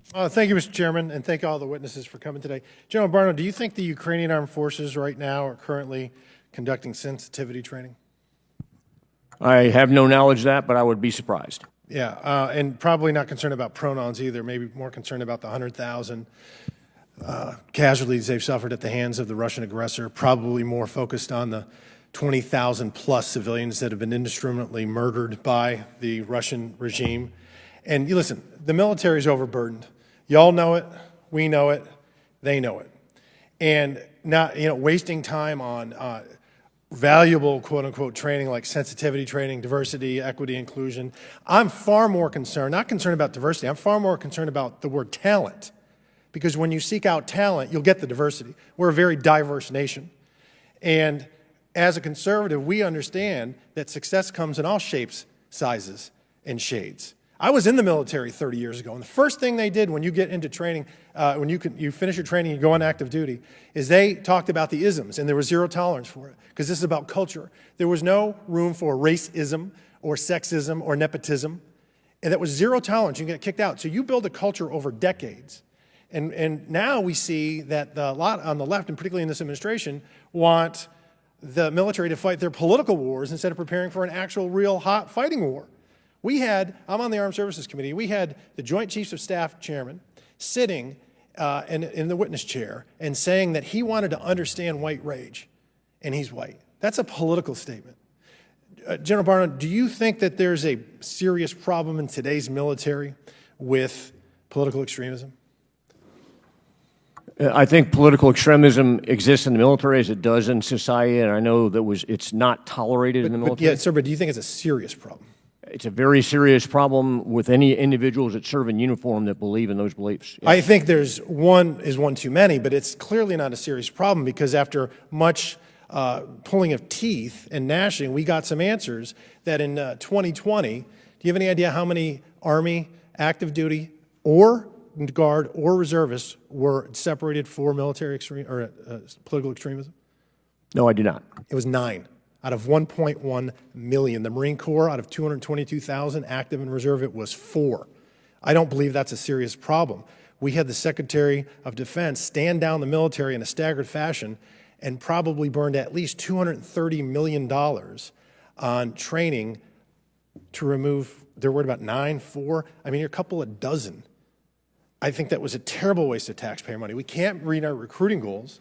Thank you, Mr. Chairman, and thank all the witnesses for coming today. General Barno, do you think the Ukrainian armed forces right now are currently conducting sensitivity training? I have no knowledge of that, but I would be surprised. Yeah, and probably not concerned about pronouns either, maybe more concerned about the 100,000 casualties they've suffered at the hands of the Russian aggressor, probably more focused on the 20,000 plus civilians that have been indiscriminately murdered by the Russian regime. And you listen, the military is overburdened. Y'all know it, we know it, they know it. And not, wasting time on valuable, quote unquote, training like sensitivity training, diversity, equity, inclusion. I'm far more concerned, not concerned about diversity, I'm far more concerned about the word talent. Because when you seek out talent, you'll get the diversity. We're a very diverse nation. And as a conservative, we understand that success comes in all shapes, sizes, and shades. I was in the military 30 years ago, and the first thing they did when you get into training, when you finish your training, you go on active duty, is they talked about the isms, and there was zero tolerance for it, because this is about culture. There was no room for racism or sexism or nepotism, and that was zero tolerance. You get kicked out. So you build a culture over decades. And now we see that a lot on the left, and particularly in this administration, want the military to fight their political wars instead of preparing for an actual, real, hot fighting war. I'm on the Armed Services Committee, we had the Joint Chiefs of Staff chairman sitting in the witness chair and saying that he wanted to understand white rage, and he's white. That's a political statement. General Barno, do you think that there's a serious problem in today's military with political extremism? I think political extremism exists in the military as it does in society, and I know that it's not tolerated in the military. Yeah, sir, but do you think it's a serious problem? It's a very serious problem with any individuals that serve in uniform that believe in those beliefs. Yeah. I think there's one too many, but it's clearly not a serious problem because after much pulling of teeth and gnashing, we got some answers that in 2020, do you have any idea how many Army, active duty, or Guard or reservists were separated for military political extremism? No, I do not. It was 9 out of 1.1 million. The Marine Corps, out of 222,000 active and reserve, it was 4. I don't believe that's a serious problem. We had the Secretary of Defense stand down the military in a staggered fashion and probably burned at least $230 million on training to remove, they're worried about 9, 4, I mean, a couple of dozen. I think that was a terrible waste of taxpayer money. We can't read our recruiting goals.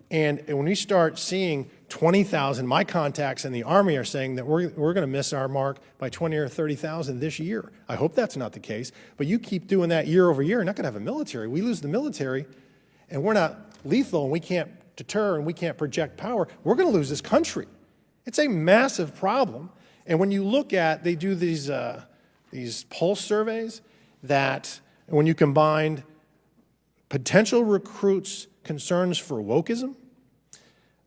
And when we start seeing 20,000, my contacts in the Army are saying that we're going to miss our mark by 20 or 30,000 this year. I hope that's not the case. But you keep doing that year over year, you're not going to have a military. We lose the military, and we're not lethal, and we can't deter, and we can't project power. We're going to lose this country. It's a massive problem. And when you look at, they do these pulse surveys that when you combined potential recruits' concerns for wokeism,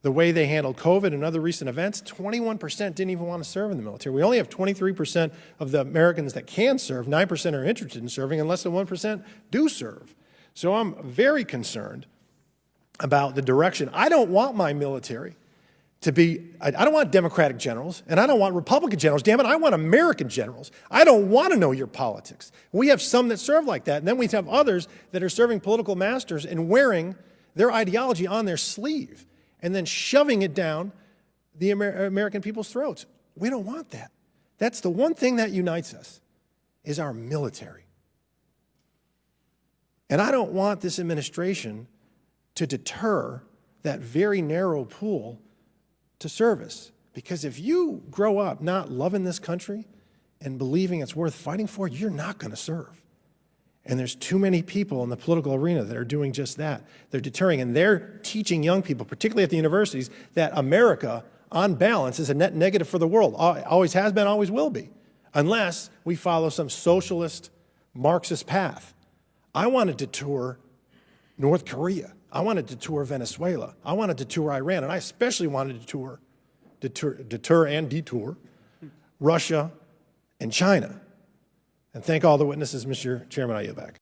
the way they handled COVID and other recent events, 21% didn't even want to serve in the military. We only have 23% of the Americans that can serve, 9% are interested in serving, and less than 1% do serve. So I'm very concerned about the direction. I don't want my military to be, I don't want Democratic generals, and I don't want Republican generals. Damn it, I want American generals. I don't want to know your politics. We have some that serve like that, and then we have others that are serving political masters and wearing their ideology on their sleeve and then shoving it down the American people's throats. We don't want that. That's the one thing that unites us, is our military. And I don't want this administration to deter that very narrow pool to service. Because if you grow up not loving this country and believing it's worth fighting for, you're not going to serve. And there's too many people in the political arena that are doing just that. They're deterring, and they're teaching young people, particularly at the universities, that America, on balance, is a net negative for the world. Always has been, always will be, unless we follow some socialist, Marxist path. I wanted to tour North Korea. I wanted to tour Venezuela. I wanted to tour Iran, and I especially wanted to detour Russia and China. And thank all the witnesses, Mr. Chairman, I yield back.